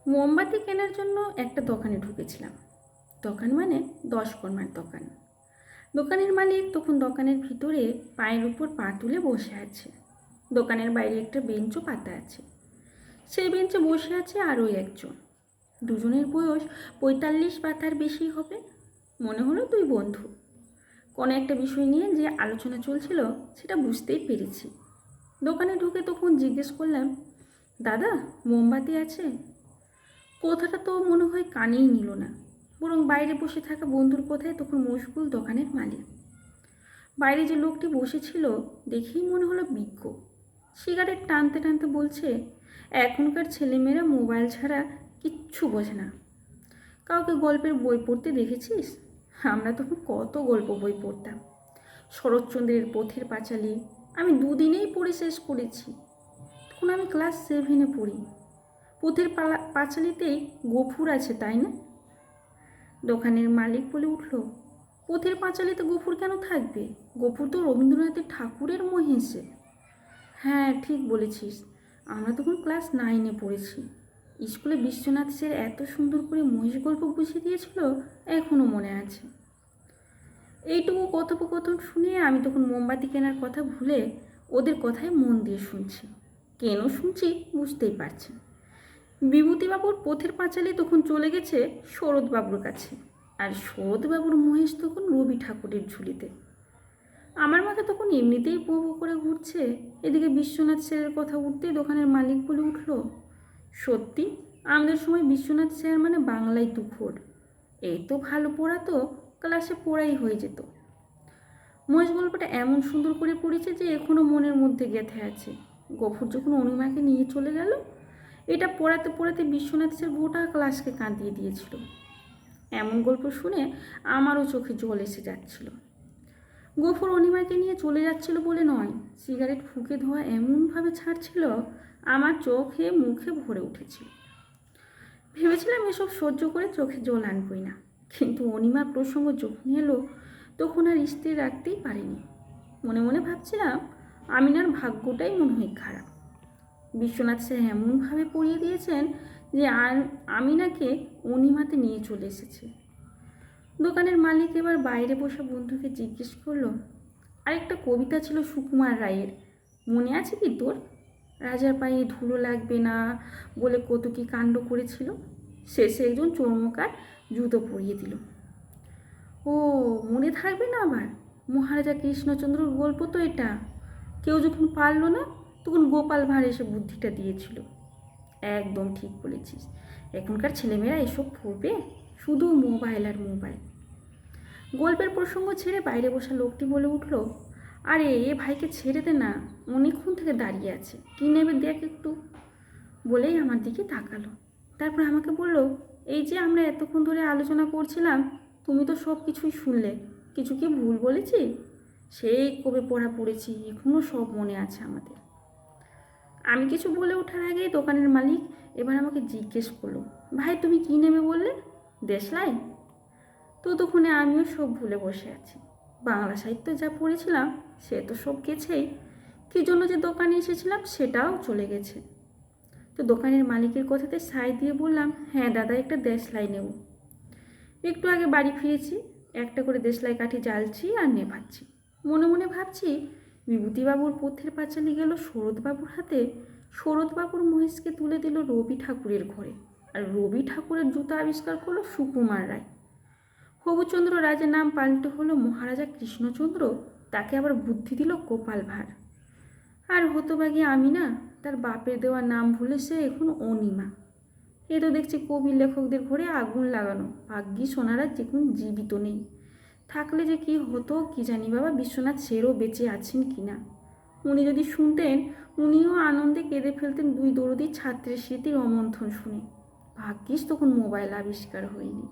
মোমবাতি কেনার জন্য একটা দোকানে ঢুকেছিলাম। দোকান মানে 10 কর্মার দোকান। দোকানের মালিক তখন দোকানের ভিতরে পায়ের উপর পা তুলে বসে আছে। দোকানের বাইরে একটা বেঞ্চও পাতা আছে। সেই বেঞ্চে বসে আছে আরও একজন। দুজনের বয়স 45 বা তার বেশি হবে। মনে হলো দুই বন্ধু। কোনো একটা বিষয় নিয়ে যে আলোচনা চলছিল সেটা বুঝতেই পেরেছি। দোকানে ঢুকে তখন জিজ্ঞেস করলাম, দাদা মোমবাতি আছে? কথাটা তো মনে হয় কানেই নিল না, বরং বাইরে বসে থাকা বন্ধুর কথায় তখন মশগুল দোকানের মালিক। বাইরে যে লোকটি বসেছিল দেখেই মনে হলো বিজ্ঞ। সিগারেট টানতে টানতে বলছে, এখনকার ছেলেমেয়েরা মোবাইল ছাড়া কিচ্ছু বোঝে না। কাউকে গল্পের বই পড়তে দেখেছিস? আমরা তখন কত গল্প বই পড়তাম। শরৎচন্দ্রের পথের পাঁচালী আমি দুদিনেই পড়ে শেষ করেছি। তখন আমি ক্লাস 7-এ পড়ি। পথের পাঁচালীতেই গফুর আছে, তাই না? দোকানের মালিক বলে উঠল, পথের পাঁচালীতে গফুর কেন থাকবে? গফুর তো রবীন্দ্রনাথের ঠাকুরের মহিষে। হ্যাঁ ঠিক বলেছিস, আমরা তখন ক্লাস 9-এ পড়েছি। স্কুলে বিশ্বনাথ স্যার এত সুন্দর করে মহিষ গল্প বুঝিয়ে দিয়েছিল, এখনও মনে আছে। এইটুকু কথোপকথন শুনে আমি তখন মোমবাতি কেনার কথা ভুলে ওদের কথায় মন দিয়ে শুনছি। কেন শুনছি বুঝতেই পারছি। বিভূতিবাবুর পথের পাঁচালী তখন চলে গেছে শরৎবাবুর কাছে, আর শরৎবাবুর মহেশ তখন রবি ঠাকুরের ঝুলিতে। আমার মাথা তখন এমনিতেই পো করে ঘুরছে। এদিকে বিশ্বনাথ স্যারের কথা উঠতেই দোকানের মালিক বলে উঠল, সত্যি আমাদের সময় বিশ্বনাথ স্যার মানে বাংলায় তুখোড়। এই তো ভালো পড়াতো, ক্লাসে পড়াই হয়ে যেত। মহেশ গল্পটা এমন সুন্দর করে পড়েছে যে এখনও মনের মধ্যে গেঁথে আছে। গফুর যখন অনিমাকে নিয়ে চলে গেল, এটা পড়াতে পড়াতে বিশ্বনাথ স্যার গোটা ক্লাসকে কাঁদিয়ে দিয়েছিল। এমন গল্প শুনে আমারও চোখে জল এসে যাচ্ছিল। গফুর অনিমাকে নিয়ে চলে যাচ্ছিল বলে নয়, সিগারেট ফুঁকে ধোয়া এমনভাবে ছাড়ছিল আমার চোখে মুখে ভরে উঠেছিল। ভেবেছিলাম এসব সহ্য করে চোখে জল আনবই না, কিন্তু অনিমার প্রসঙ্গ যখন এলো তখন আর স্থির রাখতেই পারিনি। মনে মনে ভাবছিলাম আমিনার ভাগ্যটাই মনে হয় খারাপ। বিশ্বনাথ স্যার এমনভাবে পড়িয়ে দিয়েছেন যে আমিনাকে অনিমাতে নিয়ে চলে এসেছে। দোকানের মালিক এবার বাইরে বসা বন্ধুকে জিজ্ঞেস করলো, আরেকটা কবিতা ছিল সুকুমার রায়ের, মনে আছে কি তোর? রাজার পায়ে ধুলো লাগবে না বলে কত কি কাণ্ড করেছিল। শেষে একজন চর্মকার জুতো পরিয়ে দিল। ও মনে থাকবে না আবার? মহারাজা কৃষ্ণচন্দ্রর গল্প তো এটা। কেউ যখন পারল না তখন গোপাল ভাঁড় এসে বুদ্ধিটা দিয়েছিল। একদম ঠিক বলেছিস, এখনকার ছেলেমেয়েরা এসব পড়বে? শুধু মোবাইল আর মোবাইল। গল্পের প্রসঙ্গ ছেড়ে বাইরে বসা লোকটি বলে উঠল, আরে এ ভাইকে ছেড়ে দে না, অনেকক্ষণ থেকে দাঁড়িয়ে আছে, কী নেবে দেখ একটু। বলেই আমার দিকে তাকালো। তারপর আমাকে বলল, এই যে আমরা এতক্ষণ ধরে আলোচনা করছিলাম, তুমি তো সব কিছুই শুনলে, কিছু কি ভুল বলেছি? সেই কবে পড়া পড়েছি, এখনও সব মনে আছে আমাদের। আমি কিছু বলে ওঠার আগেই দোকানের মালিক এবার আমাকে জিজ্ঞেস করলো, ভাই তুমি কী নেবে বললে? দেশলাই? ততক্ষণে আমিও সব ভুলে বসে আছি। বাংলা সাহিত্য যা পড়েছিলাম সে তো সব গেছেই, কী জন্য যে দোকানে এসেছিলাম সেটাও চলে গেছে। তো দোকানের মালিকের কথাতে সায় দিয়ে বললাম, হ্যাঁ দাদা একটা দেশলাই নেব। একটু আগে বাড়ি ফিরেছি, একটা করে দেশলাই কাঠি জ্বালছি আর নেভাচ্ছি। মনে মনে ভাবছি, বিভূতিবাবুর পথের পাঁচালী গেল শরৎবাবুর হাতে, শরৎবাবুর মহেশকে তুলে দিল রবি ঠাকুরের ঘরে, আর রবি ঠাকুরের জুতা আবিষ্কার করলো সুকুমার রায়। হবুচন্দ্র রাজের নাম পাল্টে হলো মহারাজা কৃষ্ণচন্দ্র, তাকে আবার বুদ্ধি দিল গোপাল ভাঁড়। আর হতভাগী আমিনা, তার বাপের দেওয়া নাম ভুলে সে এখন অনিমা। এ তো দেখছি কবি লেখকদের ঘরে আগুন লাগানো, ভাগ্যি সোনারা যেখন জীবিত নেই। থাকলে যে কি হতো কি জানি বাবা, বিশ্বনাথ সেরও বেঁচে আছেন কি না। উনি যদি শুনতেন, উনিও আনন্দে কেঁদে ফেলতেন দুই দরদি ছাত্রের স্মৃতির অমন্থন শুনে। ভাগ্যিস তখন মোবাইল আবিষ্কার হয়নি।